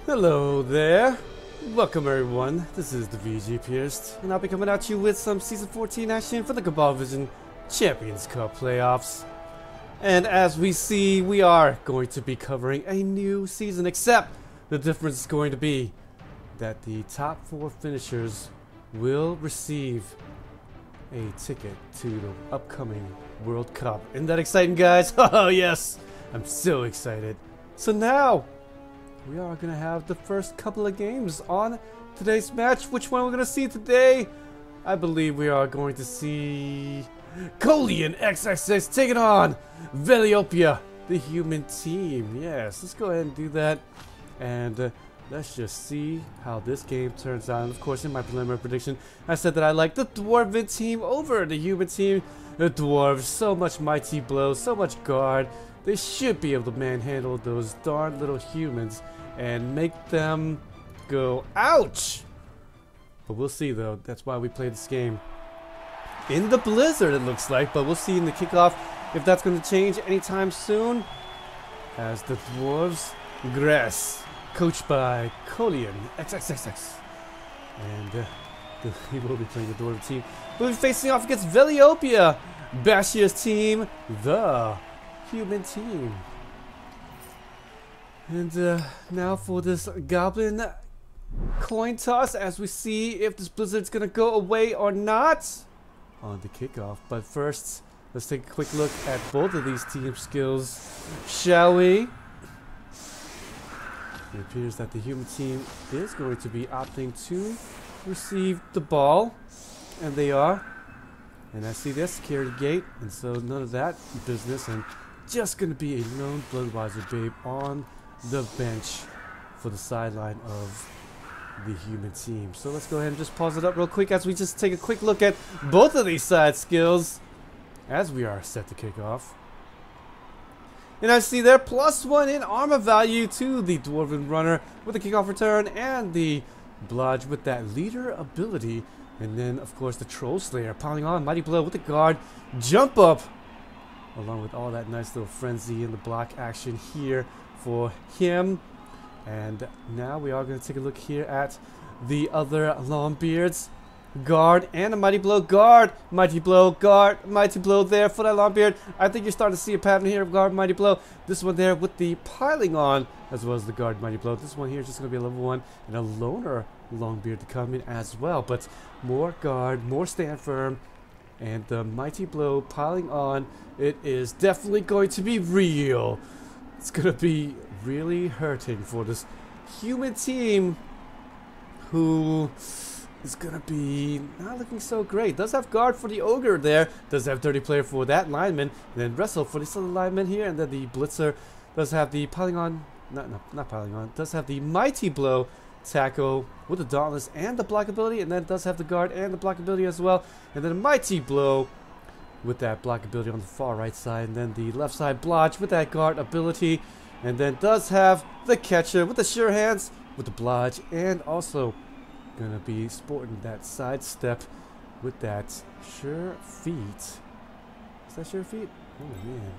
Hello there. Welcome everyone. This is the VG Purist, and I'll be coming at you with some Season 14 action for the Cabal Vision Champions Cup playoffs. And as we see, we are going to be covering a new season, except the difference is going to be that the top 4 finishers will receive a ticket to the upcoming World Cup. Isn't that exciting, guys? Oh yes, I'm so excited. So now we are going to have the first couple of games on today's match. Which one we're going to see today? I believe we are going to see Kolianxxx taking on Velihopea, the human team. Yes, let's go ahead and do that. And let's just see how this game turns out. And of course, in my preliminary prediction, I said that I like the Dwarven team over the human team. The Dwarves, so much mighty blow, so much guard. They should be able to manhandle those darn little humans and make them go ouch. But we'll see though. That's why we play this game in the blizzard, it looks like. But we'll see in the kickoff if that's going to change anytime soon, as the Dwarves grass, coached by Kolianxxx. And he will be playing the Dwarven team. We'll be facing off against Velihopea, Bashir's team, the human team. And now for this goblin coin toss, as we see if this blizzard's gonna go away or not on the kickoff. But first, let's take a quick look at both of these team skills, shall we? It appears that the human team is going to be opting to receive the ball, and they are. And I see this security gate, and so none of that business, and just gonna be a lone Bloodweiser babe on the bench for the sideline of the human team. So let's go ahead and just pause it up real quick as we just take a quick look at both of these side skills as we are set to kick off. And I see there +1 in armor value to the Dwarven runner with the kickoff return, and the Blodge with that leader ability. And then of course the Troll Slayer piling on mighty blow with the guard jump up, along with all that nice little frenzy in the block action here for him. And now we are going to take a look here at the other Longbeards. Guard and a mighty blow, guard, mighty blow, guard, mighty blow there for that Longbeard. I think you're starting to see a pattern here of guard, mighty blow. This one there with the piling on, as well as the guard, mighty blow. This one here is just going to be a level 1 and a loner Longbeard to come in as well. But more guard, more stand firm, and the mighty blow piling on. It is definitely going to be real. It's going to be really hurting for this human team, who is going to be not looking so great. Does have guard for the ogre there. Does have dirty player for that lineman. And then wrestle for this other lineman here. And then the blitzer does have the piling on. Not piling on. Does have the mighty blow tackle with the dauntless and the block ability. And then does have the guard and the block ability as well. And then a mighty blow with that block ability on the far right side. And then the left side blodge with that guard ability. And then does have the catcher with the sure hands with the blodge, and also gonna be sporting that sidestep with that sure feet. Is that sure feet? Oh man,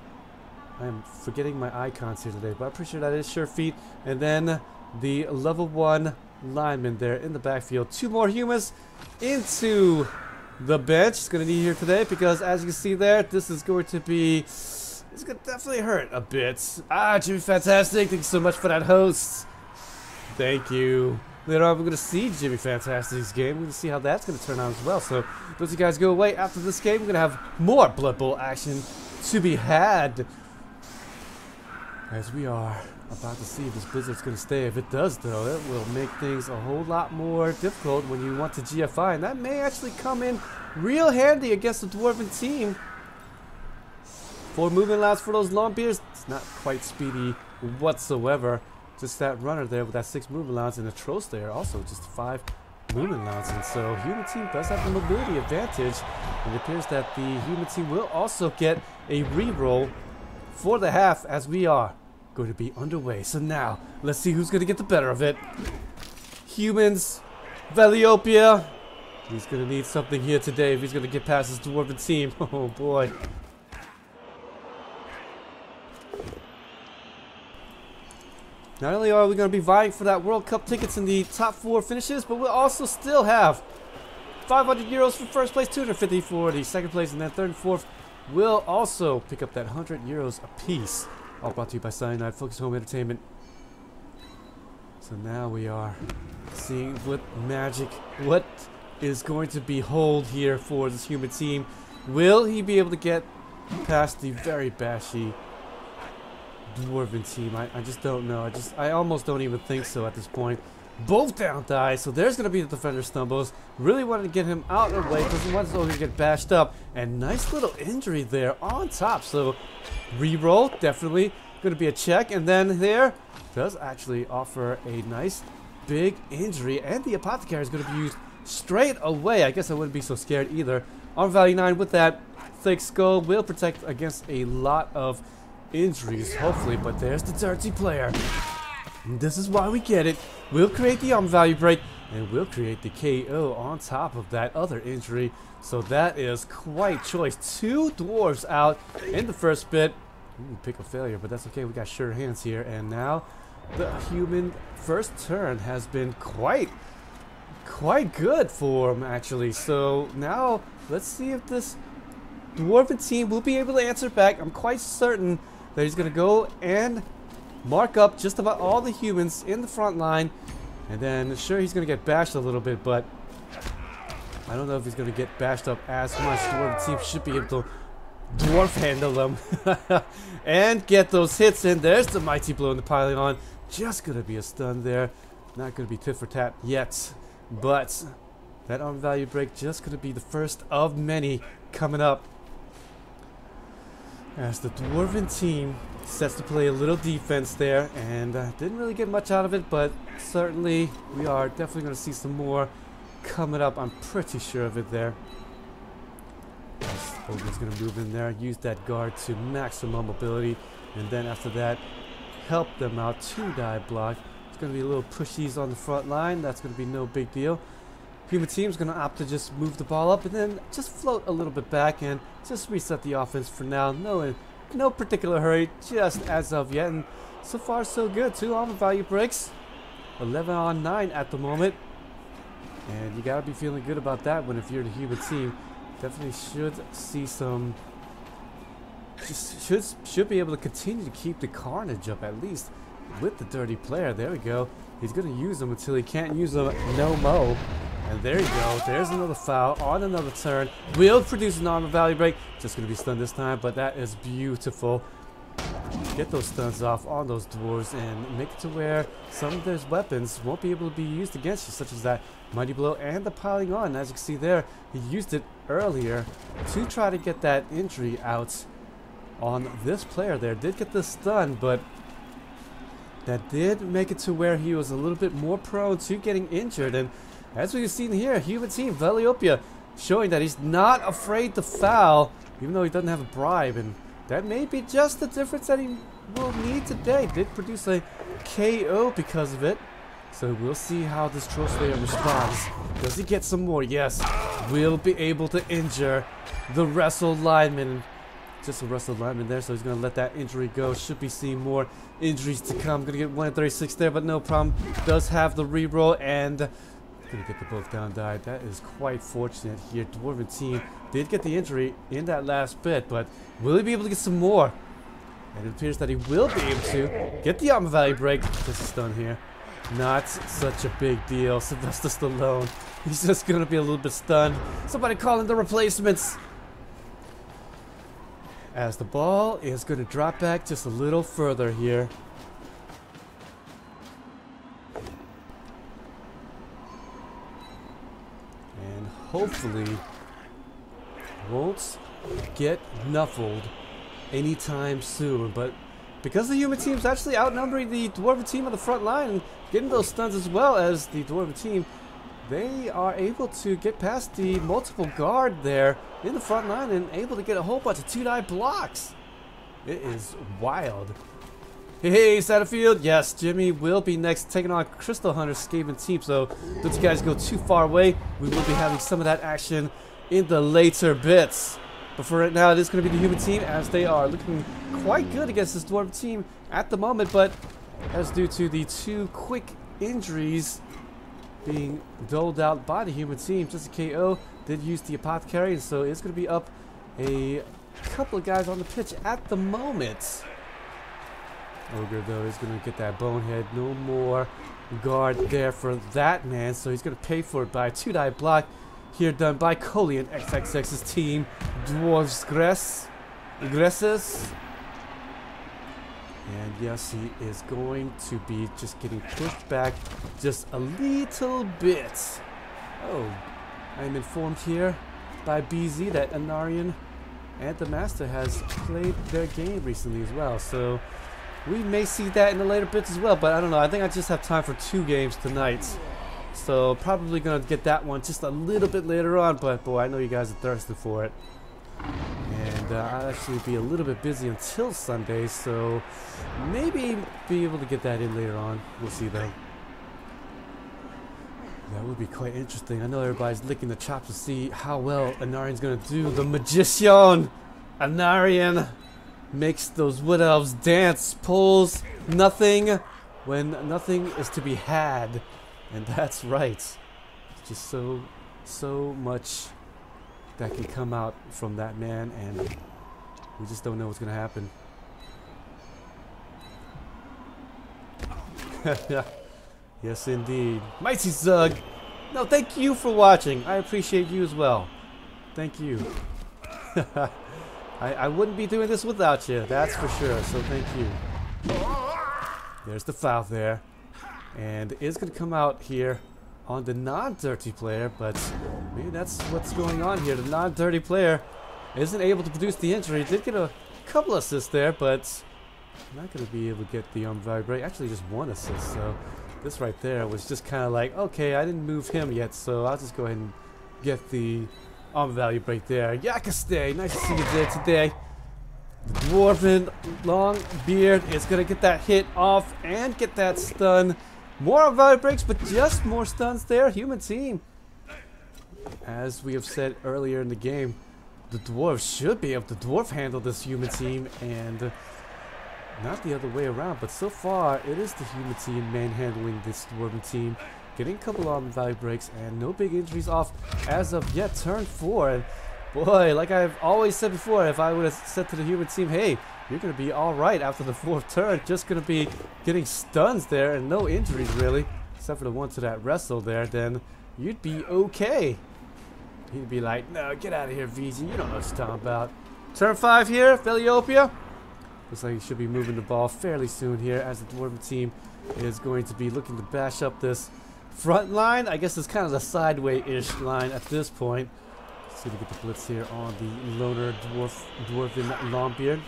I'm forgetting my icons here today, but I'm pretty sure that is sure feet. And then the level 1 lineman there in the backfield. 2 more humans into the bench. It's gonna need here today, because as you can see there, this is going to be, it's gonna definitely hurt a bit. Ah, Jimmy Fantastic, thank you so much for that host. Thank you. Later on, we're gonna see Jimmy Fantastic's game. We're gonna see how that's gonna turn out as well. So those of you guys go away after this game. We're gonna have more Blood Bowl action to be had, as we are about to see if this blizzard's gonna stay. If it does, though, it will make things a whole lot more difficult when you want to GFI, and that may actually come in real handy against the Dwarven team. 4 movement allows for those Longbeards. It's not quite speedy whatsoever. Just that runner there with that 6 movement allowance, and the Troll Slayer also just 5 movement allowance. And so human team does have the mobility advantage, and it appears that the human team will also get a reroll for the half, as we are going to be underway. So now let's see who's going to get the better of it. Humans, Velihopea. He's going to need something here today if he's going to get past his Dwarven team. Oh boy. Not only are we going to be vying for that World Cup tickets in the top 4 finishes, but we'll also still have 500 euros for first place, 250 for the second place, and then third and fourth will also pick up that 100 euros apiece. All brought to you by Cyanide Focus Home Entertainment. So now we are seeing what magic, what is going to be hold here for this human team. Will he be able to get past the very bashy Dwarven team? I just don't know. I almost don't even think so at this point. Both down die, so there's going to be the defender stumbles. Really wanted to get him out of the way because he wants to get bashed up. And nice little injury there on top. So re-roll, definitely going to be a check. And then there does actually offer a nice big injury. And the Apothecary is going to be used straight away. I guess I wouldn't be so scared either. On value 9 with that thick skull will protect against a lot of injuries, hopefully. But there's the dirty player. And this is why we get it. We'll create the value break, and we'll create the KO on top of that other injury. So that is quite choice. 2 dwarves out in the first bit. Ooh, pick a failure, but that's okay. We got sure hands here, and now the human first turn has been quite good for him, actually. So now let's see if this Dwarven team will be able to answer back. I'm quite certain that he's going to go and mark up just about all the humans in the front line. And then, sure, he's going to get bashed a little bit, but I don't know if he's going to get bashed up as much. The Dwarven team should be able to dwarf handle them and get those hits in. There's the mighty blow in the pylon. Just going to be a stun there. Not going to be tit for tat yet, but that arm value break just going to be the first of many coming up as the Dwarven team sets to play a little defense there, and didn't really get much out of it, but certainly we are definitely going to see some more coming up. I'm pretty sure of it there. Ogre's going to move in there, use that guard to maximum mobility, and then after that help them out. 2 die block. It's going to be a little pushies on the front line. That's going to be no big deal. Human team's going to opt to just move the ball up and then just float a little bit back and just reset the offense for now. No particular hurry just as of yet, and so far so good. 2 armor value breaks, 11 on 9 at the moment, and you gotta be feeling good about that one if you're the human team. Definitely should see some, should be able to continue to keep the carnage up at least with the dirty player. There we go. He's gonna use them until he can't use them no mo. And there you go. There's another foul on another turn. Will produce an armor value break. Just going to be stunned this time, but that is beautiful. Get those stuns off on those dwarves and make it to where some of their weapons won't be able to be used against you, such as that mighty blow and the piling on. As you can see there, he used it earlier to try to get that injury out on this player there. Did get the stun, but that did make it to where he was a little bit more prone to getting injured. And as we've seen here, human team, Velihopea, showing that he's not afraid to foul, even though he doesn't have a bribe. And that may be just the difference that he will need today. Did produce a KO because of it. So we'll see how this Troll Slayer responds. Does he get some more? Yes. Will be able to injure the wrestle lineman. Just a wrestle lineman there, so he's going to let that injury go. Should be seeing more injuries to come. Going to get 136 there, but no problem. Does have the reroll, and gonna get the both down die. That is quite fortunate here. Dwarven team did get the injury in that last bit, but will he be able to get some more? And it appears that he will be able to get the armor value break. Just a stun here. Not such a big deal. Sylvester Stallone. He's just gonna be a little bit stunned. Somebody call in the replacements. As the ball is gonna drop back just a little further here. Hopefully won't get nuffled anytime soon, but because the human team's actually outnumbering the Dwarven team on the front line and getting those stuns as well as the Dwarven team, they are able to get past the multiple guard there in the front line and able to get a whole bunch of 2-die blocks. It is wild. Hey, Satterfield. Yes, Jimmy will be next, taking on Crystal Hunter's Skaven team. So don't you guys go too far away. We will be having some of that action in the later bits. But for right now, it is going to be the human team, as they are looking quite good against this Dwarven team at the moment. But That's due to the 2 quick injuries being doled out by the human team. Just a KO. Did use the apothecary, and so it's going to be up a couple of guys on the pitch at the moment. Ogre, though, is going to get that bonehead. No more guard there for that man, so he's going to pay for it by a 2-die block here done by Kolianxxx's team. Dwarf's Gresses. And yes, he is going to be just getting pushed back just a little bit. Oh, I'm informed here by BZ that Anarian and the Master has played their game recently as well. So we may see that in the later bits as well, but I don't know. I think I just have time for 2 games tonight. So probably going to get that one just a little bit later on, but boy, I know you guys are thirsty for it. And I'll actually be a little bit busy until Sunday, so maybe be able to get that in later on. We'll see though. That would be quite interesting. I know everybody's licking the chops to see how well Anarian's going to do. The Magician! Anarian makes those wood elves dance, pulls nothing when nothing is to be had. And that's right. It's just so much that can come out from that man, and we just don't know what's going to happen. Yes, indeed. Mighty Zug! No, thank you for watching. I appreciate you as well. Thank you. I wouldn't be doing this without you, that's for sure, so thank you. There's the foul there. And it's going to come out here on the non-dirty player, but maybe that's what's going on here. The non-dirty player isn't able to produce the injury. Did get a couple assists there, but not going to be able to get the vibrate. Actually, just 1 assist. So this right there was just kind of like, okay, I didn't move him yet, so I'll just go ahead and get the value break there. Yakastay, nice to see you there today. The Dwarven long beard is going to get that hit off and get that stun. More value breaks, but just more stuns there. Human team. As we have said earlier in the game, the Dwarves should be able to Dwarf handle this human team and not the other way around. But so far, it is the human team manhandling this Dwarven team. Getting a couple of value breaks and no big injuries off as of yet. Turn 4. And boy, like I've always said before, if I would have said to the human team, hey, you're going to be alright after the 4th turn. Just going to be getting stuns there and no injuries really. Except for the one to that wrestle there. Then you'd be okay. He'd be like, no, get out of here, VZ. You don't know what you're talking about. Turn 5 here, Velihopea. Looks like he should be moving the ball fairly soon here as the Dwarven team is going to be looking to bash up this front line. I guess it's kind of the sideway-ish line at this point. Let's see to get the blitz here on the loner Dwarven Longbeard.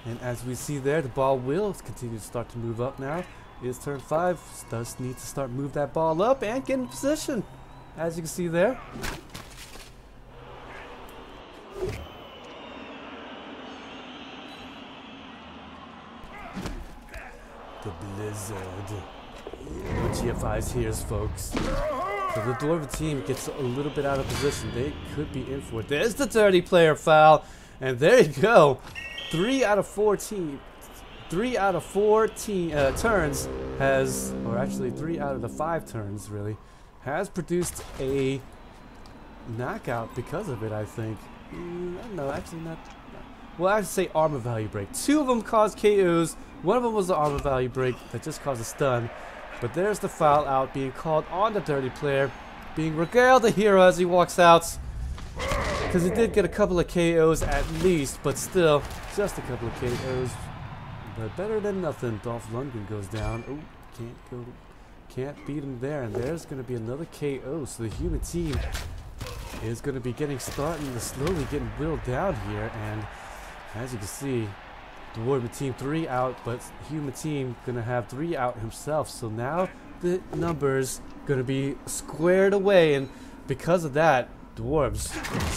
And as we see there, the ball will continue to start to move up now. It's turn 5. Does need to start move that ball up and get in position. As you can see there. The blizzard. No GFIs here, folks. So the Dwarven team gets a little bit out of position. They could be in for it. There's the dirty player foul. And there you go. 3 out of 4 turns has, or actually 3 out of the 5 turns really, has produced a knockout because of it, I think. No, actually not. Well, I have to say armor value break. 2 of them caused KOs. 1 of them was the armor value break that just caused a stun. But there's the foul out being called on the dirty player, being regaled the hero as he walks out. Because he did get a couple of KOs at least, but still, just a couple of KOs. But better than nothing. Dolph Lundgren goes down. Oh, can't beat him there. And there's going to be another KO. So the human team is going to be getting started and slowly getting whittled down here. And as you can see, the Dwarven team 3 out, but human team going to have 3 out himself. So now the numbers going to be squared away. And because of that, Dwarves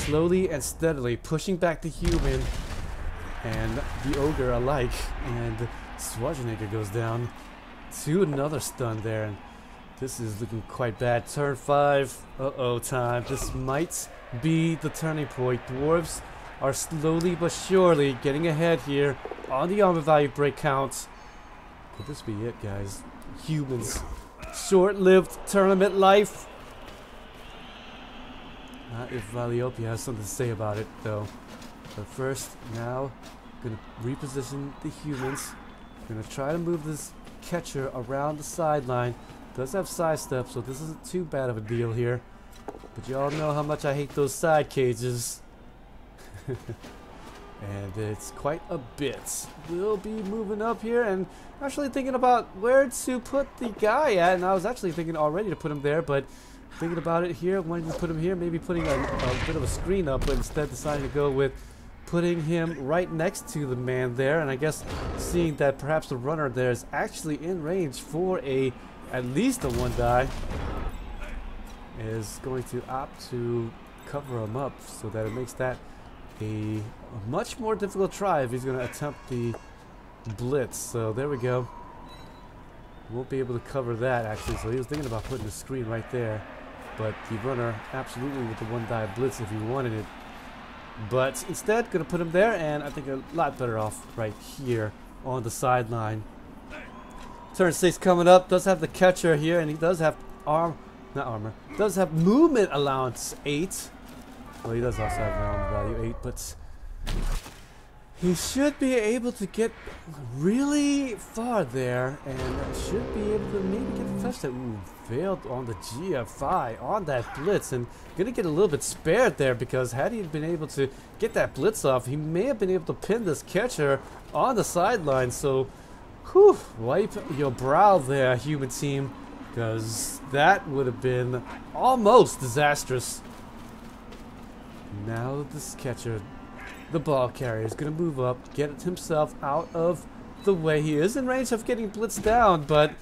slowly and steadily pushing back the human and the ogre alike, and Schwarzenegger goes down to another stun there, and this is looking quite bad. Turn 5, time. This might be the turning point. Dwarves are slowly but surely getting ahead here on the armor value break count. Could this be it, guys? Humans. Short-lived tournament life. Not if Velihopea has something to say about it, though. But first, now, gonna reposition the humans. Gonna try to move this catcher around the sideline. Does have side step, so this isn't too bad of a deal here. But you all know how much I hate those side cages. And it's quite a bit. We'll be moving up here and actually thinking about where to put the guy at. And I was actually thinking already to put him there, but thinking about it here, wanting to put him here, maybe putting a bit of a screen up, but instead deciding to go with putting him right next to the man there. And I guess seeing that perhaps the runner there is actually in range for at least a one die, is going to opt to cover him up so that it makes that a much more difficult try if he's going to attempt the blitz. So there we go. Won't be able to cover that actually. So he was thinking about putting the screen right there, but the runner absolutely with the one die blitz if he wanted it. But instead, gonna put him there, and I think a lot better off right here on the sideline. Turn 6 coming up. Does have the catcher here, and he does have does have movement allowance 8. Well, he does also have armor value 8, but he should be able to get really far there, and should be able to maybe get a touchdown. Ooh, failed on the GFI on that blitz, and gonna get a little bit spared there, because had he been able to get that blitz off, he may have been able to pin this catcher on the sideline. So, whew, wipe your brow there, human team, because that would have been almost disastrous. Now this catcher, the ball carrier, is going to move up, get himself out of the way. He is in range of getting blitzed down, but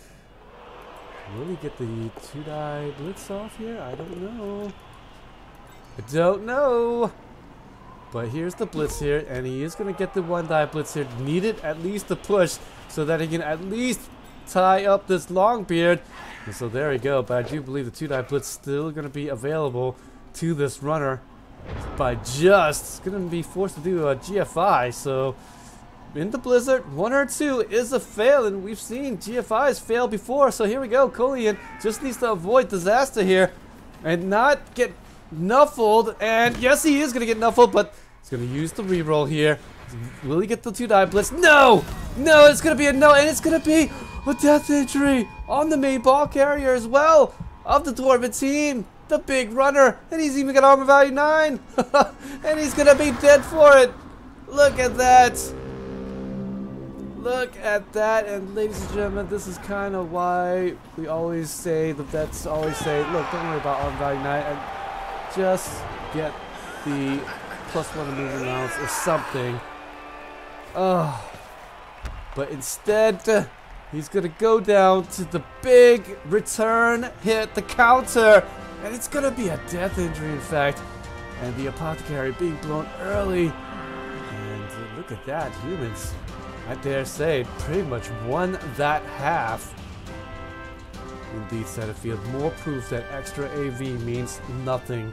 will he get the 2-die blitz off here? I don't know. I don't know. But here's the blitz here, and he is going to get the 1-die blitz here. Needed at least a push so that he can at least tie up this long beard. And so there we go. But I do believe the 2-die blitz still going to be available to this runner. By just going to be forced to do a GFI. So in the blizzard, 1 or 2 is a fail, and we've seen GFIs fail before. So here we go. Kolian just needs to avoid disaster here and not get nuffled. And yes, he is going to get nuffled, but he's going to use the reroll here. Will he get the 2-die blitz? No! No, it's going to be a no, and it's going to be a death injury on the main ball carrier as well of the Dwarf team. The big runner, and he's even got armor value 9. And he's gonna be dead for it. Look at that. Look at that. And ladies and gentlemen, this is kind of why we always say, the vets always say, look, don't worry about armor value 9 and just get the +1 movement allowance or something. But instead, he's gonna go down to the big return hit, the counter. And it's going to be a death injury, in fact. And the apothecary being blown early. And look at that. Humans, I dare say, pretty much won that half. Indeed, Setterfield. More proof that extra AV means nothing.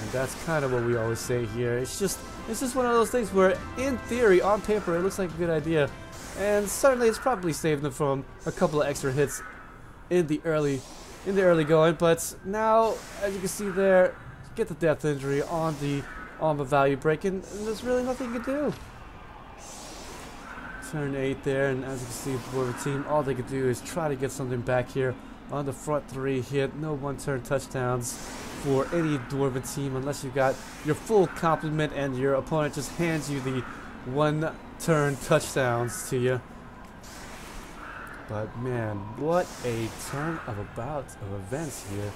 And that's kind of what we always say here. It's just one of those things where, in theory, on paper, it looks like a good idea. And certainly, it's probably saved them from a couple of extra hits in the early going, but now, as you can see there, get the death injury on the armor value break, and there's really nothing you can do. Turn 8 there, and as you can see for the team, all they can do is try to get something back here on the front 3 hit. No one-turn touchdowns for any Dwarven team unless you got your full complement and your opponent just hands you the one-turn touchdowns to you. But man, what a turn of events here.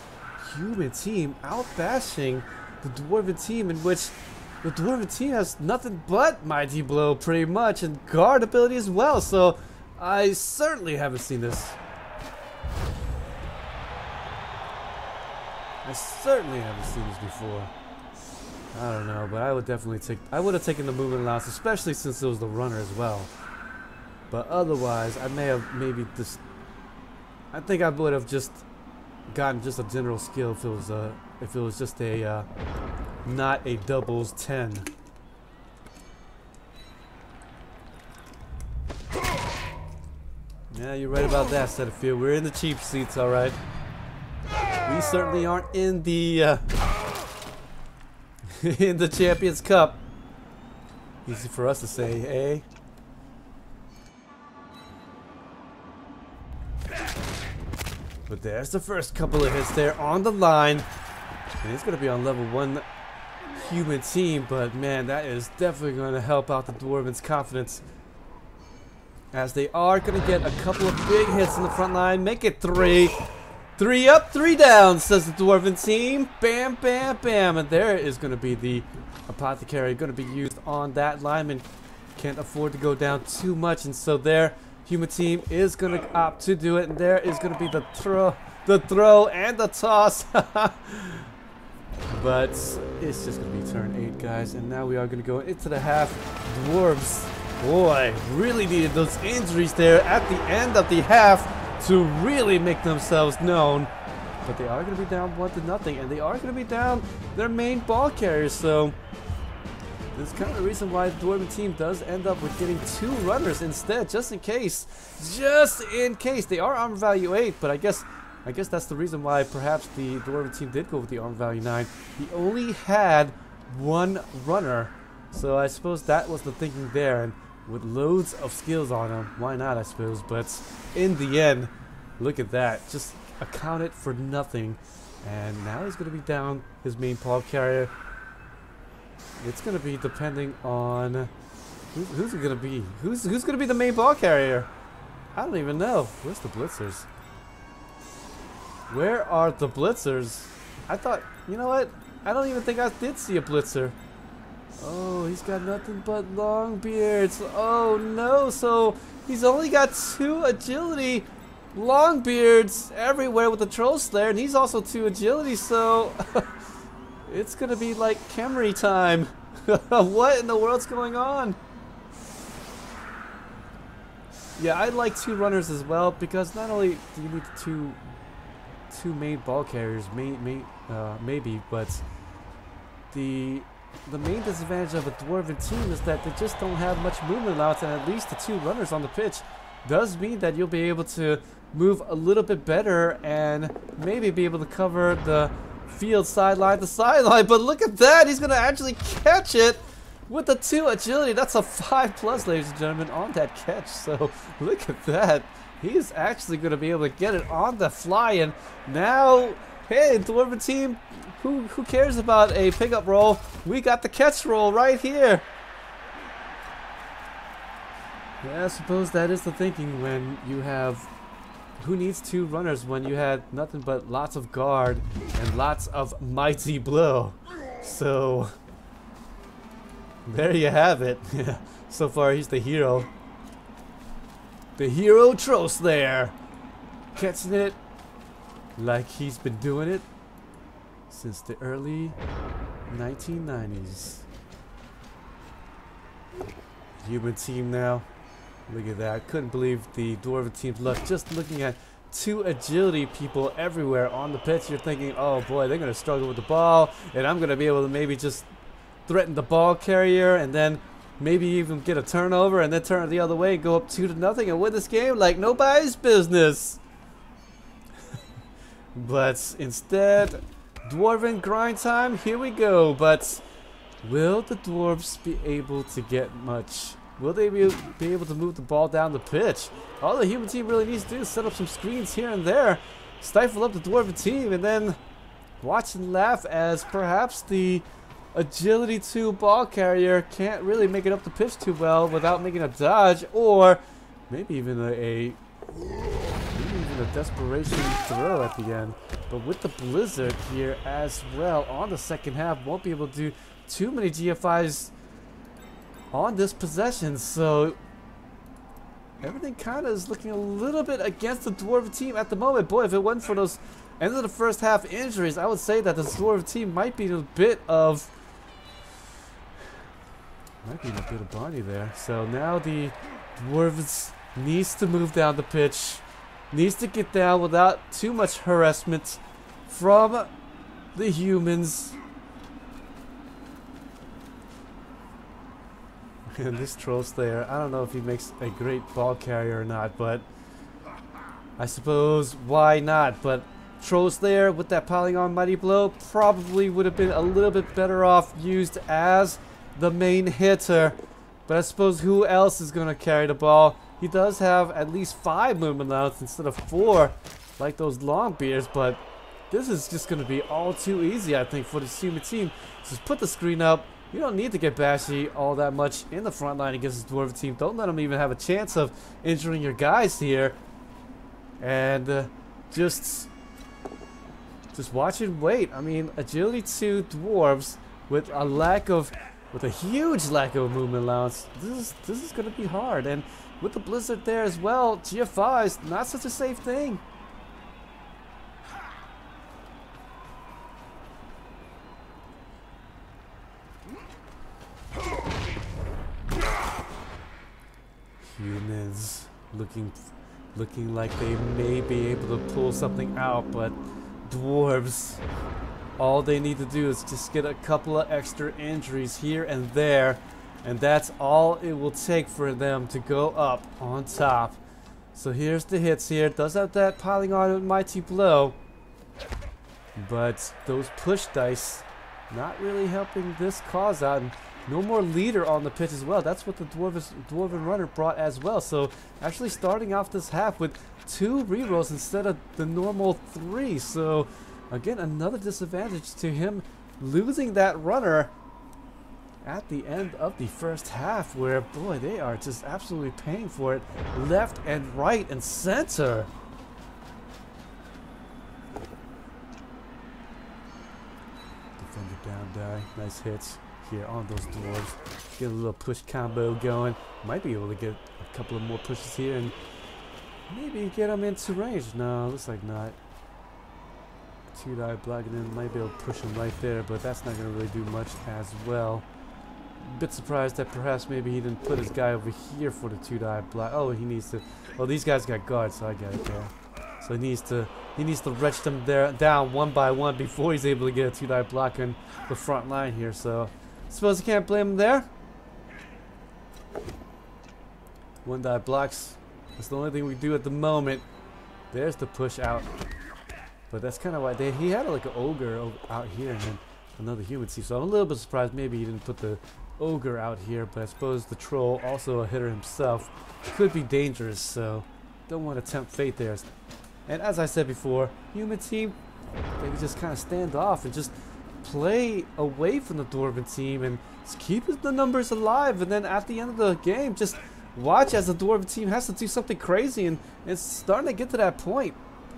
Human team outbashing the Dwarven team, in which the Dwarven team has nothing but Mighty Blow pretty much, and guard ability as well. So I certainly haven't seen this. I certainly haven't seen this before. I don't know, but I would definitely I would have taken the movement allowance, especially since it was the runner as well. But otherwise, I may have I think I would have just gotten just a general skill if it was just a not a doubles 10. Yeah, you're right about that, Setterfield. We're in the cheap seats, alright. We certainly aren't in the in the Champions Cup. Easy for us to say, eh? But there's the first couple of hits there on the line. And it's going to be on level 1 human team, but man, that is definitely going to help out the Dwarven's confidence. As they are going to get a couple of big hits in the front line. Make it 3. 3 up, 3 down, says the Dwarven team. Bam, bam, bam. And there is going to be the Apothecary going to be used on that lineman. Can't afford to go down too much, and so their human team is going to opt to do it. And there is going to be the throw and the toss. But it's just going to be turn 8, guys. And now we are going to go into the half. Dwarves, boy, really needed those injuries there at the end of the half to really make themselves known. But they are going to be down 1-0, and they are going to be down their main ball carriers. So this is kind of the reason why the Dwarven team does end up with getting 2 runners instead, just in case. Just in case. They are armor value 8, but I guess that's the reason why perhaps the Dwarven team did go with the armor value 9. He only had 1 runner, so I suppose that was the thinking there. And with loads of skills on him, why not, I suppose. But in the end, look at that. Just accounted for nothing. And now he's going to be down his main ball carrier. It's going to be depending on who's it going to be. Who's going to be the main ball carrier? I don't even know. Where's the blitzers? Where are the blitzers? I thought, you know what? I don't even think I did see a blitzer. Oh, he's got nothing but long beards. Oh no, so he's only got 2 agility long beards everywhere with the Troll Slayer, and he's also 2 agility, so it's gonna be like Camry time. What in the world's going on? Yeah, I'd like 2 runners as well, because not only do you need two main ball carriers, maybe, but the main disadvantage of a Dwarven team is that they just don't have much movement allowance, and at least the 2 runners on the pitch does mean that you'll be able to move a little bit better and maybe be able to cover the field sideline to sideline. But look at that, he's going to actually catch it with the 2 agility. That's a 5+, ladies and gentlemen, on that catch. So look at that. He's actually going to be able to get it on the fly. And now, hey, Dwarven team, who cares about a pickup roll? We got the catch roll right here. Yeah, I suppose that is the thinking when you have... Who needs 2 runners when you had nothing but lots of guard and lots of mighty blow? So, there you have it. So far, he's the hero. The hero Troll Slayer. Catching it like he's been doing it since the early 1990s. Human team now. Look at that. Couldn't believe the Dwarven team's luck. Just looking at 2 agility people everywhere on the pitch, you're thinking, oh boy, they're going to struggle with the ball, and I'm going to be able to maybe just threaten the ball carrier and then maybe even get a turnover and then turn it the other way and go up 2-0 and win this game like nobody's business. But instead, Dwarven grind time, here we go. But will the Dwarves be able to get much? Will they be able to move the ball down the pitch? All the human team really needs to do is set up some screens here and there, stifle up the Dwarven team, and then watch and laugh as perhaps the agility 2 ball carrier can't really make it up the pitch too well without making a dodge, or maybe even a desperation throw at the end. But with the blizzard here as well on the second half, won't be able to do too many GFIs on this possession, so everything kind of is looking a little bit against the Dwarven team at the moment. Boy, if it wasn't for those end of the first half injuries, I would say that the Dwarven team might be in a bit of Barney there. So now the Dwarves needs to move down the pitch, needs to get down without too much harassment from the humans. And this Troll Slayer, I don't know if he makes a great ball carrier or not, but I suppose why not? But Trolls there with that piling on mighty blow probably would have been a little bit better off used as the main hitter. But I suppose who else is going to carry the ball? He does have at least 5 movement allowance instead of 4 like those Longbeards, but this is just going to be all too easy, I think, for the human team. Just put the screen up. You don't need to get bashy all that much in the front line against the Dwarven team. Don't let them even have a chance of injuring your guys here. And just watch and wait. I mean, agility 2 dwarves with a huge lack of movement allowance. This is going to be hard. And with the blizzard there as well, GFI is not such a safe thing. Humans looking like they may be able to pull something out, but dwarves, all they need to do is just get a couple of extra injuries here and there, and that's all it will take for them to go up on top. So here's the hits here. Does have that piling on mighty blow, but those push dice not really helping this cause out. And no more leader on the pitch as well. That's what the Dwarven runner brought as well. So actually starting off this half with 2 rerolls instead of the normal 3. So again, another disadvantage to him losing that runner at the end of the first half, where boy, they are just absolutely paying for it left and right and center. Defender down die. Nice hits here on those dwarves. Get a little push combo going. Might be able to get a couple of more pushes here and maybe get them into range. No, looks like not. 2-die blocking in. Might be able to push him right there, but that's not going to really do much as well. Bit surprised that perhaps maybe he didn't put his guy over here for the 2-die block. Oh, he needs to. Well, these guys got guards, so I get it there. So he needs to wrench them there down one by one before he's able to get a 2-die block in the front line here. So suppose you can't blame him there. 1-die blocks. That's the only thing we do at the moment. There's the push out. But that's kind of why he had like an ogre out here and then another human team. So I'm a little bit surprised maybe he didn't put the ogre out here. But I suppose the troll, also a hitter himself, could be dangerous. So don't want to tempt fate there. And as I said before, human team, they can just kind of stand off and just play away from the Dwarven team and just keep the numbers alive. And then at the end of the game, just watch as the Dwarven team has to do something crazy. And it's starting to get to that point.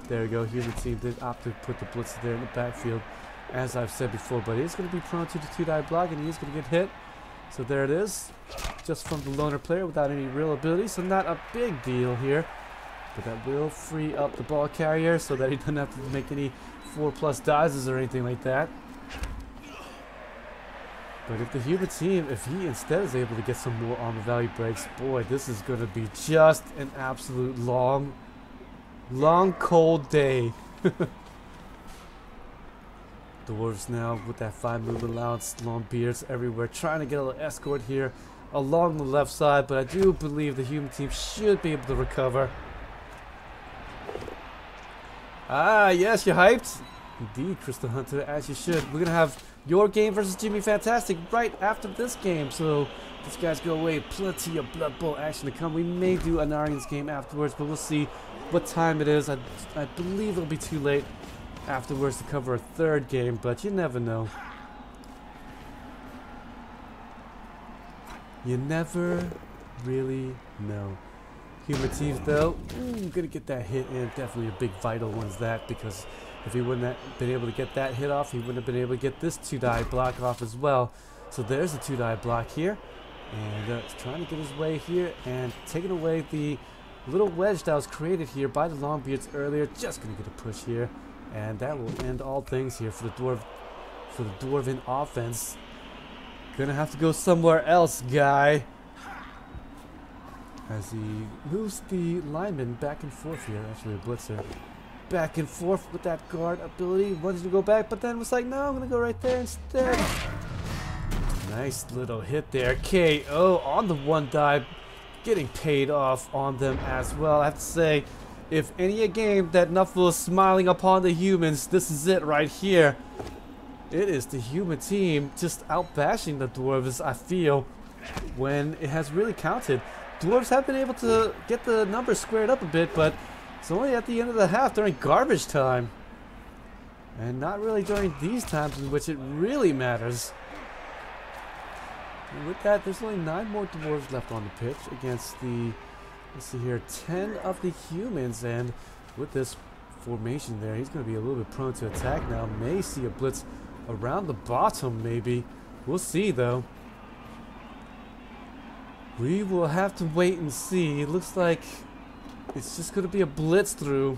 There we go. Human team did opt to put the blitz there in the backfield, as I've said before. But he's going to be prone to the 2-die block, and he's going to get hit. So there it is. Just from the loner player without any real ability. So not a big deal here. But that will free up the ball carrier so that he doesn't have to make any 4+ dives or anything like that. But if the human team, if he instead is able to get some more armor value breaks, boy, this is going to be just an absolute long cold day. Dwarves now with that 5 movement allowance, long beards everywhere, trying to get a little escort here along the left side, but I do believe the human team should be able to recover. Ah, yes, you're hyped. Indeed, Crystal Hunter, as you should. We're going to have your game versus Jimmy Fantastic right after this game. So these guys go away. Plenty of Blood Bowl action to come. We may do an Arians game afterwards, but we'll see what time it is. I believe it'll be too late afterwards to cover a 3rd game, but you never know. You never really know. Human teams, though, gonna get that hit in. Definitely a big vital one's that, because if he wouldn't have been able to get that hit off, he wouldn't have been able to get this 2-die block off as well. So there's a 2-die block here, and trying to get his way here and taking away the little wedge that was created here by the Longbeards earlier. Just gonna get a push here, and that will end all things here for the Dwarven offense. Gonna have to go somewhere else, guy. As he moves the lineman back and forth here. Actually, a blitzer. Back and forth with that guard ability. Wanted to go back, but then was like, no, I'm going to go right there instead. Nice little hit there. KO on the 1-die. Getting paid off on them as well. I have to say, if any game that Nuffle is smiling upon the humans, this is it right here. It is the human team just outbashing the Dwarves, I feel, when it has really counted. Dwarves have been able to get the numbers squared up a bit, but it's only at the end of the half during garbage time. And not really during these times in which it really matters. And with that, there's only 9 more Dwarves left on the pitch against the, let's see here, 10 of the humans. And with this formation there, he's going to be a little bit prone to attack now. May see a blitz around the bottom, maybe. We'll see, though. We will have to wait and see. It looks like it's just going to be a blitz through.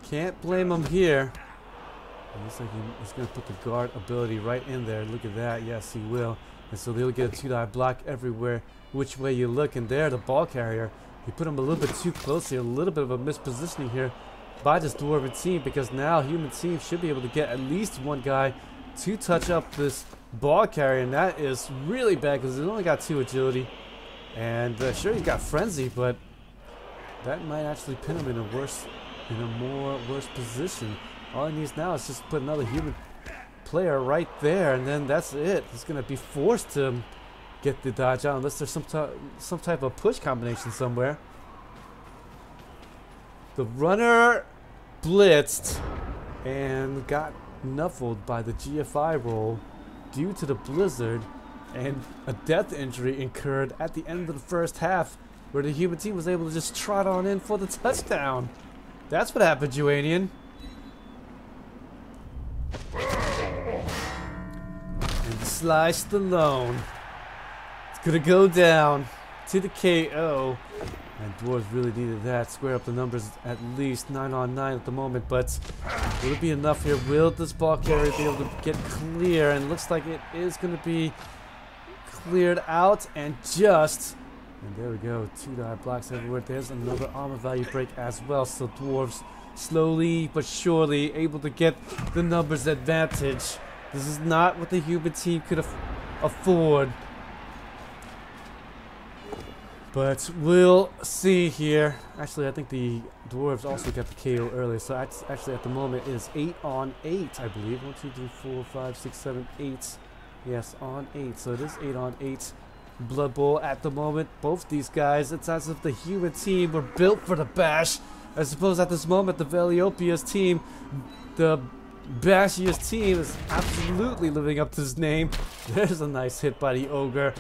Can't blame him here. It looks like he's going to put the guard ability right in there. Look at that. Yes, he will. And so they'll get a 2-die block everywhere, which way you look. And there, the ball carrier. He put him a little bit too close here. A little bit of a mispositioning here by this Dwarven team, because now human team should be able to get at least one guy to touch up this ball carrier. And that is really bad because he's only got 2 agility. And sure, he's got frenzy, but that might actually pin him in a more worse position. All he needs now is just put another human player right there, and then that's it. He's going to be forced to get the dodge out unless there's some type of push combination somewhere. The runner blitzed and got nuffled by the GFI roll due to the blizzard, and a death injury incurred at the end of the first half, where the human team was able to just trot on in for the touchdown. That's what happened, Juanian. And Sly Stallone. It's gonna go down to the KO. And Dwarves really needed that. Square up the numbers at least 9-on-9 at the moment. But will it be enough here? Will this ball carrier be able to get clear? And it looks like it is gonna be cleared out and just. And there we go, 2-die blocks everywhere. There's another armor value break as well. So Dwarves slowly but surely able to get the numbers advantage. This is not what the human team could afford. But we'll see here. Actually, I think the Dwarves also got the KO earlier. So actually at the moment it is 8-on-8, I believe. 1, 2, 3, 4, 5, 6, 7, 8. Yes, on 8. So it is 8-on-8. Blood Bowl at the moment. Both these guys, it's as if the human team were built for the bash. I suppose at this moment the Velihopea's team, the bashiest team, is absolutely living up to his name. There's a nice hit by the ogre,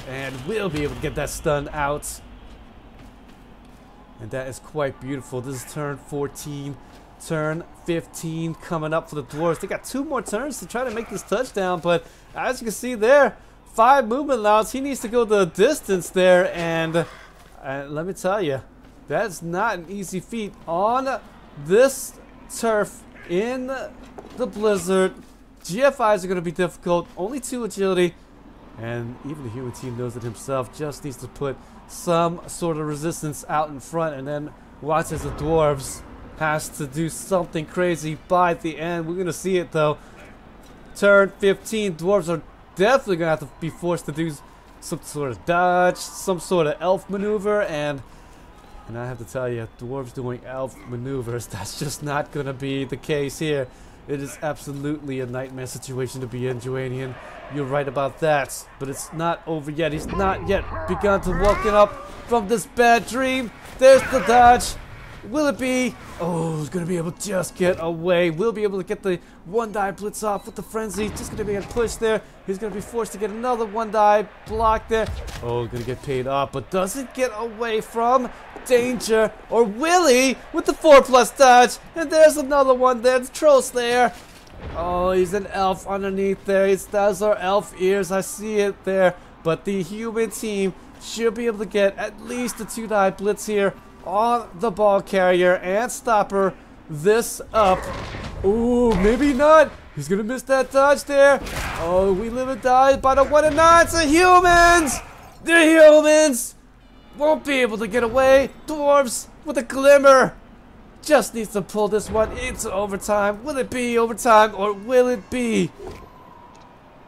and we'll be able to get that stun out. And that is quite beautiful. This is turn 14, turn 15 coming up for the Dwarves. They got 2 more turns to try to make this touchdown, but as you can see there, 5 movement allows. He needs to go the distance there, and let me tell you, that's not an easy feat on this turf in the blizzard. GFIs are going to be difficult. Only 2 agility, and even the human team knows it himself. Just needs to put some sort of resistance out in front, and then watch as the Dwarves has to do something crazy by the end. We're going to see it though. Turn 15, Dwarves are definitely gonna have to be forced to do some sort of dodge, some sort of elf maneuver, and I have to tell you, Dwarves doing elf maneuvers, that's just not gonna be the case here. It is absolutely a nightmare situation to be in, Juanian. You're right about that, but it's not over yet. He's not yet begun to woken up from this bad dream. There's the dodge. Will it be? Oh, he's going to be able to just get away. We'll be able to get the 1-die blitz off with the frenzy. Just going to be able to push there. He's going to be forced to get another 1-die block there. Oh, going to get paid off, but doesn't get away from danger. Or will he with the 4+ dodge? And there's another one there. The Troll Slayer. Oh, he's an elf underneath there. Those are elf ears. I see it there. But the human team should be able to get at least a 2-die blitz here on the ball carrier and stopper this up. Ooh, maybe not. He's gonna miss that dodge there. Oh, we live and die by the 1 and 9. It's the humans. The humans won't be able to get away. Dwarves with a glimmer just needs to pull this one into overtime. Will it be overtime, or will it be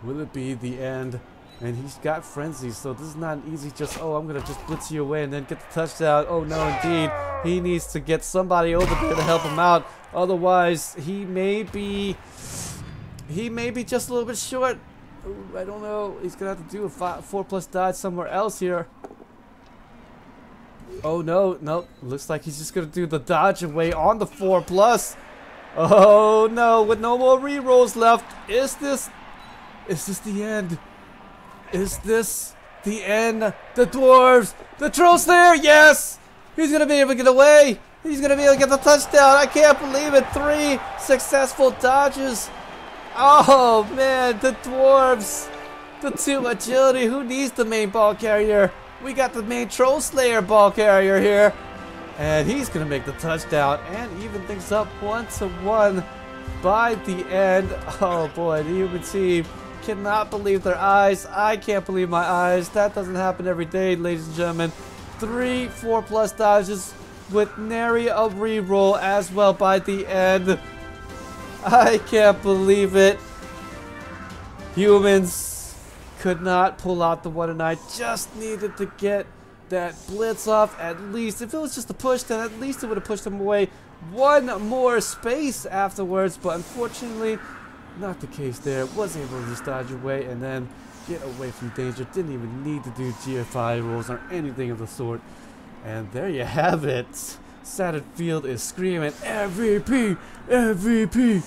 the end And he's got frenzy, so this is not an easy just, oh, I'm going to just blitz you away and then get the touchdown. Oh, no, indeed. He needs to get somebody over there to help him out. Otherwise, he may be just a little bit short. Ooh, I don't know. He's going to have to do a 4+ dodge somewhere else here. Oh, no. Nope. Looks like he's just going to do the dodge away on the 4+. Oh, no. With no more rerolls left. Is this the end? Is this the end? The dwarves! The trolls there! Yes! He's gonna be able to get away! He's gonna be able to get the touchdown! I can't believe it! 3 successful dodges! Oh man, the dwarves! The 2 agility! Who needs the main ball carrier? We got the main troll slayer ball carrier here! And he's gonna make the touchdown and even things up 1-1 by the end. Oh boy, the human team cannot believe their eyes. I can't believe my eyes. That doesn't happen every day, ladies and gentlemen. 3 4+ dodges with nary a reroll as well by the end. I can't believe it. Humans could not pull out the 1 and I just needed to get that blitz off at least. If it was just a push, then at least it would have pushed them away 1 more space afterwards, but unfortunately not the case there. Was able to just dodge away and then get away from danger. Didn't even need to do GFI rolls or anything of the sort. And there you have it. Saturn Field is screaming MVP! MVP!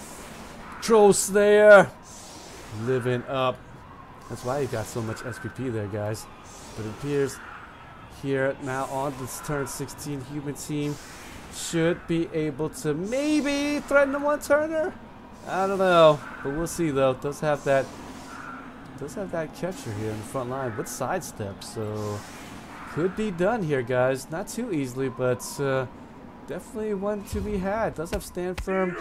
Troll Slayer! Living up. That's why he got so much SPP there, guys. But it appears here now on this turn 16 human team should be able to maybe threaten the 1-turner. I don't know, but we'll see though. Does have that catcher here in the front line with sidestep, so could be done here, guys. Not too easily, but definitely one to be had. Does have stand firm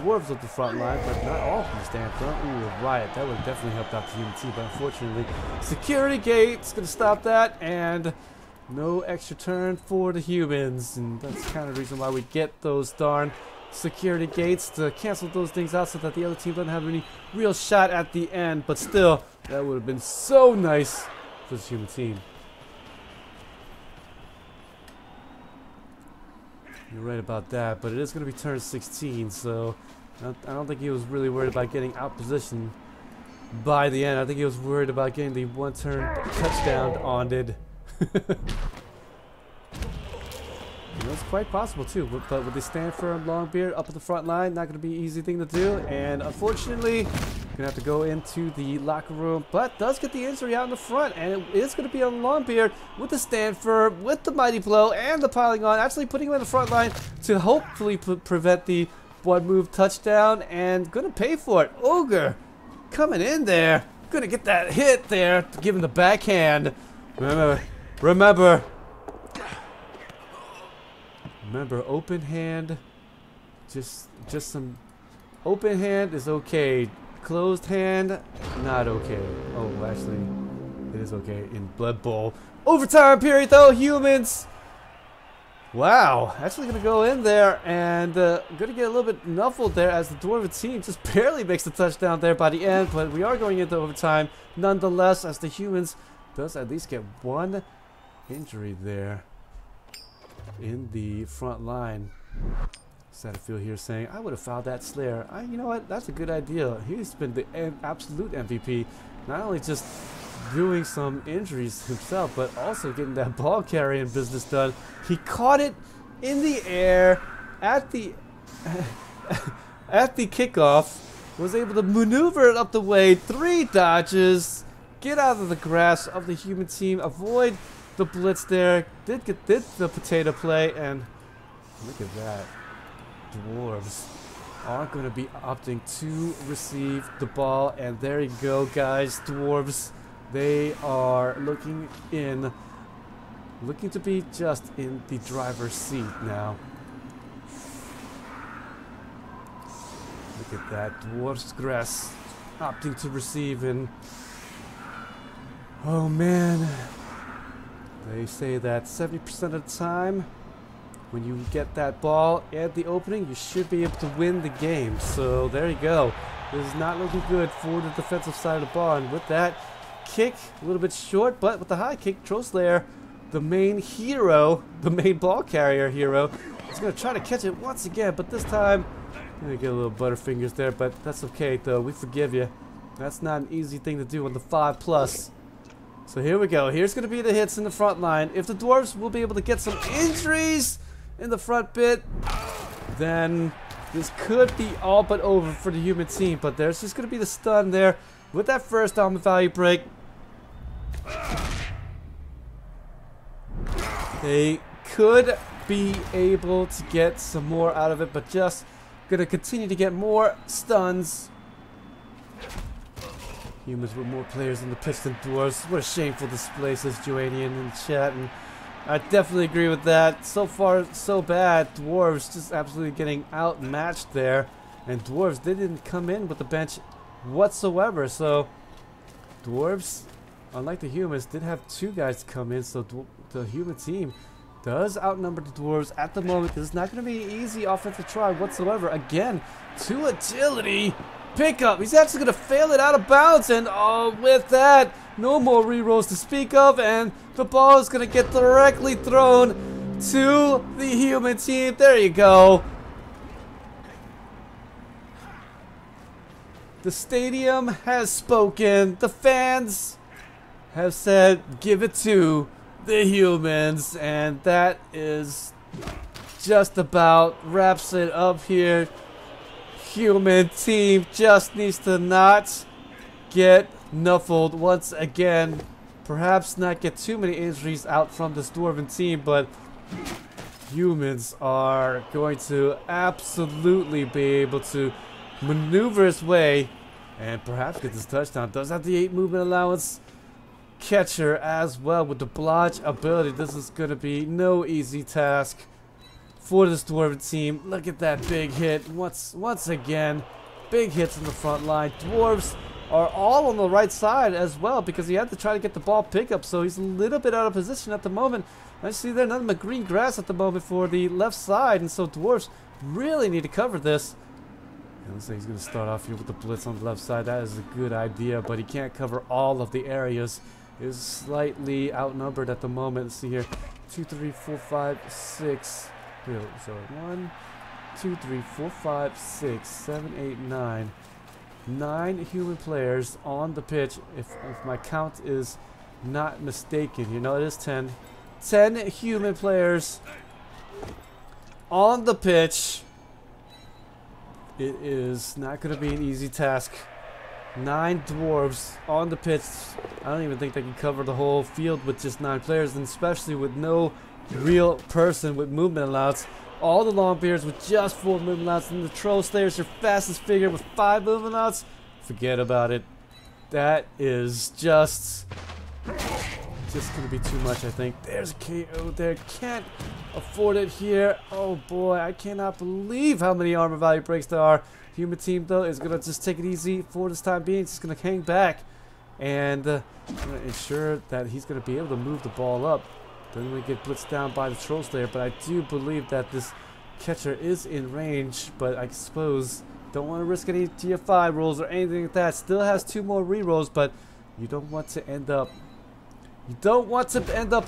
dwarves up the front line, but not all of them stand firm. Ooh, riot. That would have definitely helped out the human team, but unfortunately, security gate's gonna stop that, and no extra turn for the humans, and that's kind of the reason why we get those darn security gates to cancel those things out so that the other team doesn't have any real shot at the end. But still, that would have been so nice for this human team. You're right about that, but it is going to be turn 16, so I don't think he was really worried about getting out positioned by the end. I think he was worried about getting the 1-turn touchdown on it. It's quite possible too, but with the stand firm Longbeard up at the front line, not going to be an easy thing to do, and unfortunately gonna have to go into the locker room, but does get the injury out in the front, and it is going to be on Longbeard with the stand firm, with the mighty blow and the piling on, actually putting him in the front line to hopefully prevent the 1-move touchdown, and gonna pay for it. Ogre coming in there, gonna get that hit there to give him the backhand. Remember, open hand, just some open hand is okay. Closed hand, not okay. Oh, actually, it is okay in Blood Bowl. Overtime period though, humans. Wow, actually gonna go in there and gonna get a little bit nuffled there as the Dwarven team just barely makes the touchdown there by the end, but we are going into overtime nonetheless as the humans does at least get 1 injury there in the front line. Satterfield here saying, I would have fouled that Slayer. You know what? That's a good idea. He's been the absolute MVP. Not only just doing some injuries himself, but also getting that ball carrying business done. He caught it in the air at the at the kickoff. Was able to maneuver it up the way. 3 dodges. Get out of the grasp of the human team. Avoid the blitz there. Did the potato play, and look at that. Dwarves are going to be opting to receive the ball, and there you go, guys. Dwarves, they are looking to be just in the driver's seat now. Look at that. Dwarves grass opting to receive, and oh man, they say that 70% of the time when you get that ball at the opening, you should be able to win the game. So there you go. This is not looking good for the defensive side of the ball, and with that, kick, a little bit short, but with the high kick, Trollslayer, the main hero, the main ball carrier hero, is going to try to catch it once again, but this time, going to get a little butterfingers there, but that's okay though, we forgive you. That's not an easy thing to do on the 5+. So here we go, here's going to be the hits in the front line. If the Dwarves will be able to get some injuries in the front bit, then this could be all but over for the human team, but there's just going to be the stun there with that first armor value break. They could be able to get some more out of it, but just going to continue to get more stuns. Humans with more players in the pitch than Dwarves. What a shameful display, says Joanian in chat, and I definitely agree with that. So far, so bad. Dwarves just absolutely getting outmatched there. And Dwarves, they didn't come in with the bench whatsoever. So, Dwarves, unlike the humans, did have 2 guys come in. So, the human team does outnumber the Dwarves at the moment. This is not going to be an easy offensive try whatsoever. Again, 2 agility pickup. He's actually going to fail it out of bounds. And with that, no more rerolls to speak of, and the ball is going to get directly thrown to the human team. There you go. The stadium has spoken. The fans have said, give it to the humans, and that is just about wraps it up here. Human team just needs to not get nuffled once again. Perhaps not get too many injuries out from this Dwarven team, but humans are going to absolutely be able to maneuver his way and perhaps get this touchdown. Does have the 8 movement allowance. Catcher as well with the blodge ability. This is going to be no easy task for this Dwarven team. Look at that big hit once again. Big hits in the front line. Dwarves are all on the right side as well because he had to try to get the ball pickup, so he's a little bit out of position at the moment. I see there nothing but green grass at the moment for the left side, and so Dwarves really need to cover this. It looks like he's going to start off here with the blitz on the left side. That is a good idea, but he can't cover all of the areas. He is slightly outnumbered at the moment. Let's see here. 2, 3, 4, 5, 6. So 1, 2, 3, 4, 5, 6, 7, 8, 9. 9 human players on the pitch, if my count is not mistaken. You know, it is 10. 10 human players on the pitch. It is not going to be an easy task. 9 dwarves on the pitch. I don't even think they can cover the whole field with just 9 players, and especially with no real person with movement allowance. All the Longbeards with just 4 movement allowance, and the Trollslayers, your fastest figure with 5 movement allowance. Forget about it. That is just going to be too much, I think. There's a KO there. Can't afford it here. Oh boy, I cannot believe how many armor value breaks there are. Human team, though, is going to just take it easy for this time being. It's just going to hang back and ensure that he's going to be able to move the ball up. Doesn't really get blitzed down by the Trollslayer, but I do believe that this catcher is in range, but I suppose don't want to risk any TF5 rolls or anything like that. Still has 2 more rerolls, but you don't want to end up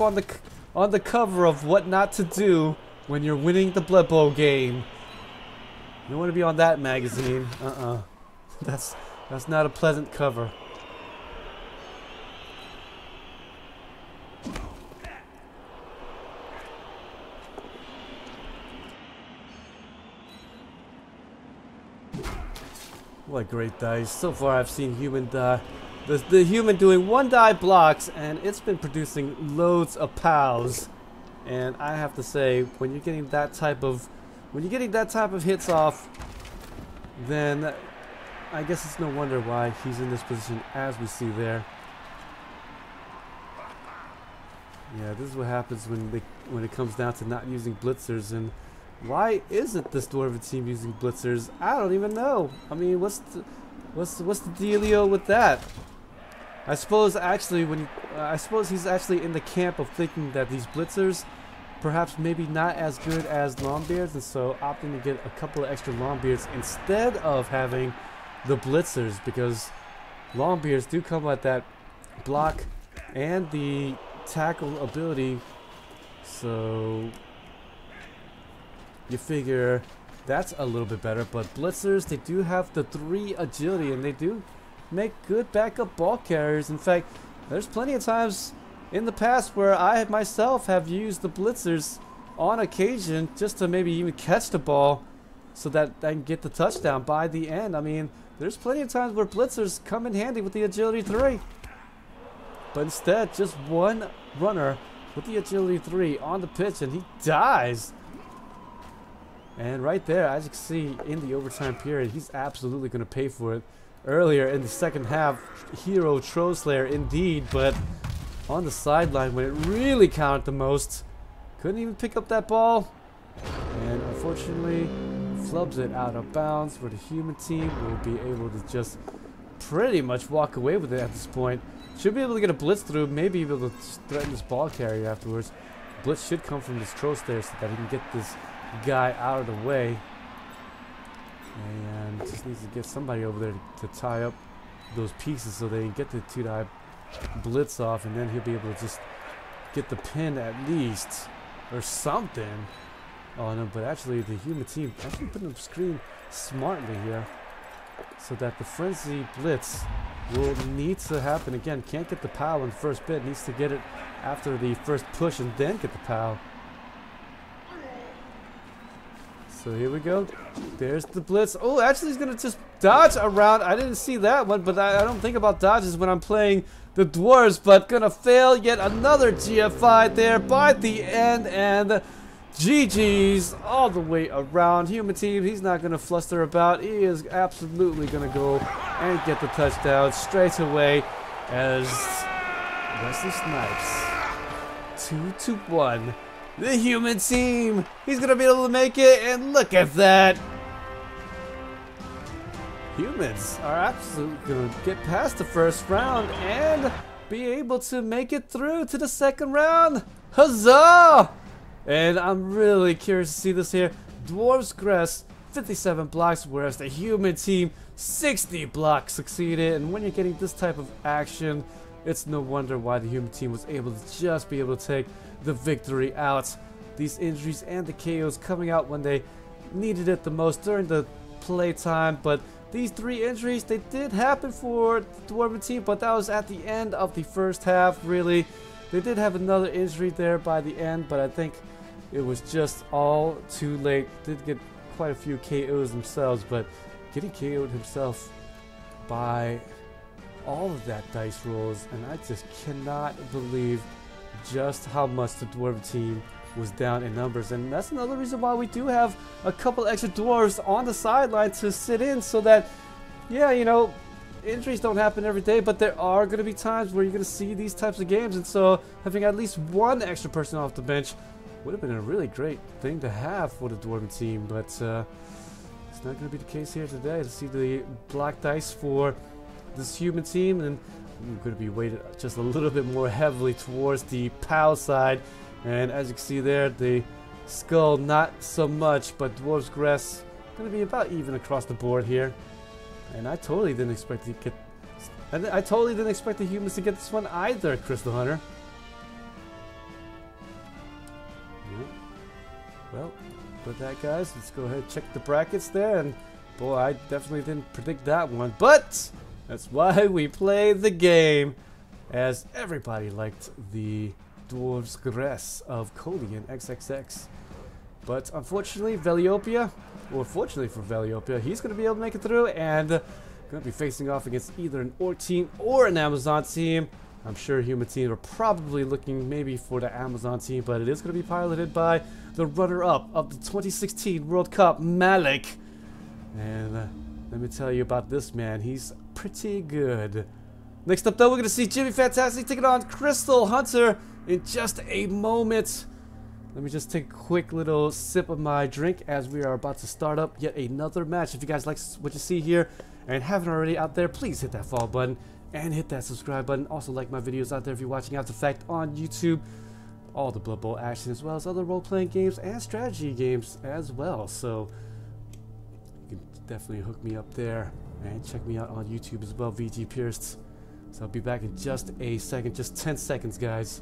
on the cover of what not to do when you're winning the Blood Bowl game. You don't want to be on that magazine. That's not a pleasant cover. What great dice. So far I've seen human die. The human doing 1 die blocks, and it's been producing loads of POWs. And I have to say, when you're getting that type of hits off, then I guess it's no wonder why he's in this position as we see there. Yeah, this is what happens when it comes down to not using blitzers. And why isn't this Dwarven team using blitzers? I don't even know. I mean, what's the dealio with that? I suppose actually I suppose he's actually in the camp of thinking that these blitzers perhaps maybe not as good as Longbeards, and so opting to get a couple of extra Longbeards instead of having the blitzers, because Longbeards do come at that block and the tackle ability. So you figure that's a little bit better. But Blitzers, they do have the 3 agility, and they do make good backup ball carriers. In fact, there's plenty of times in the past where I myself have used the Blitzers on occasion just to maybe even catch the ball so that I can get the touchdown by the end. I mean, there's plenty of times where Blitzers come in handy with the agility 3. But instead, just one runner with the agility 3 on the pitch, and he dies. And right there, as you can see in the overtime period, he's absolutely going to pay for it. Earlier in the second half, hero Troll Slayer indeed, but on the sideline when it really counted the most, couldn't even pick up that ball. And unfortunately, flubs it out of bounds, where the human team will be able to just pretty much walk away with it at this point. Should be able to get a blitz through, maybe able to threaten this ball carrier afterwards. Blitz should come from this Troll Slayer so that he can get this guy out of the way. And just needs to get somebody over there to tie up those pieces so they can get the 2-die blitz off, and then he'll be able to just get the pin at least, or something on him. But actually the human team actually putting the screen smartly here so that the frenzy blitz will need to happen again. Can't get the POW in the first bit, needs to get it after the first push and then get the POW. So here we go. There's the blitz. Oh, actually he's gonna just dodge around. I didn't see that one, but I don't think about dodges when I'm playing the Dwarves, but gonna fail yet another GFI there by the end, and GG's all the way around. Human team, he's not gonna fluster about. He is absolutely gonna go and get the touchdown straight away as Wesley Snipes 2-1. The human team, he's gonna be able to make it, and look at that. Humans are absolutely gonna get past the first round and be able to make it through to the second round. Huzzah! And I'm really curious to see this here. Dwarf's Gress 57 blocks, whereas the human team 60 blocks succeeded. And when you're getting this type of action, it's no wonder why the human team was able to just be able to take the victory out. These injuries and the KOs coming out when they needed it the most during the play time. But these 3 injuries, they did happen for the Dwarven team, but that was at the end of the first half, really. They did have another injury there by the end, but I think it was just all too late. Did get quite a few KOs themselves, but getting KO'd himself by all of that dice rolls, and I just cannot believe just how much the Dwarven team was down in numbers. And that's another reason why we do have a couple extra Dwarves on the sideline to sit in, so that, yeah, you know, injuries don't happen every day, but there are going to be times where you're going to see these types of games, and so having at least one extra person off the bench would have been a really great thing to have for the Dwarven team. But it's not going to be the case here today. To see the black dice for this human team, and I'm going to be weighted just a little bit more heavily towards the POW side. And as you can see there, the skull not so much, but Dwarf's Gress going to be about even across the board here. And I totally didn't expect to get, I totally didn't expect the humans to get this one either, Crystal Hunter. Yeah. Well, with that, guys, let's go ahead and check the brackets there. And boy, I definitely didn't predict that one, but that's why we play the game, as everybody liked the Dwarf's Gress of Kolianxxx. But unfortunately, Velihopea, or fortunately for Velihopea, he's going to be able to make it through, and going to be facing off against either an Orc team or an Amazon team. I'm sure human teams are probably looking maybe for the Amazon team, but it is going to be piloted by the runner-up of the 2016 World Cup, Malik. And let me tell you about this man. He's pretty good. Next up, though, we're going to see Jimmy Fantastic taking on Crystal Hunter in just a moment. Let me just take a quick little sip of my drink as we are about to start up yet another match. If you guys like what you see here and haven't already out there, please hit that follow button and hit that subscribe button. Also like my videos out there if you're watching After the Fact on YouTube. All the Blood Bowl action, as well as other role-playing games and strategy games as well. So you can definitely hook me up there and check me out on YouTube as well, VG Purist. So I'll be back in just a second, just 10 seconds, guys.